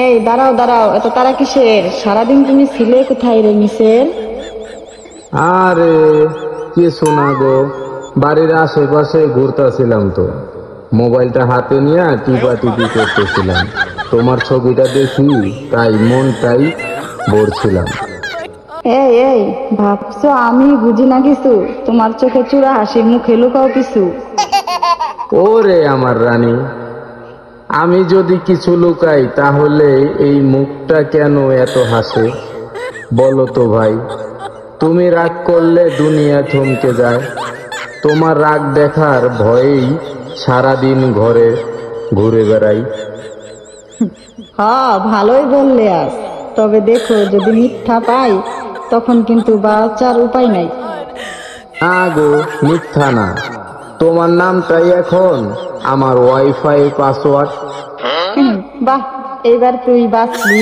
এই দাঁড়াও দাঁড়াও, এত তারা কিসের? সারাদিন তুমি ছিলে কোথায় রে মিসের? আরে কিছু না গো, বাড়ির আশেপাশে ঘুরতেছিলাম তো, মোবাইলটা হাতে নিয়ে টিপা টিপি করতেছিলাম, তোমার ছবিটা দেখি তাই মনটাই ভরছিলাম। এই এই ভাবছো আমি বুঝি না কিছু? তোমার চোখে চূড়া হাসি, মুখে লুকাও কিছু। ওরে আমার রানী, আমি যদি কিছু লুকাই তাহলে এই মুখটা কেন এত হাসে বলো তো ভাই? তুমি রাগ করলে দুনিয়া থমকে যায়, তোমার রাগ দেখার ভয়েই সারাদিন ঘরে ঘুরে বেড়াই। হ্যাঁ ভালোই বললে আজ, তবে দেখো যদি মিথ্যা পাই তখন কিন্তু বাঁচার উপায় নাই। না গো, মিথ্যা না, তোমার নামটাই এখন আমার ওয়াইফাই পাসওয়ার্ড। বাহ, এইবার তুই বাঁচলি।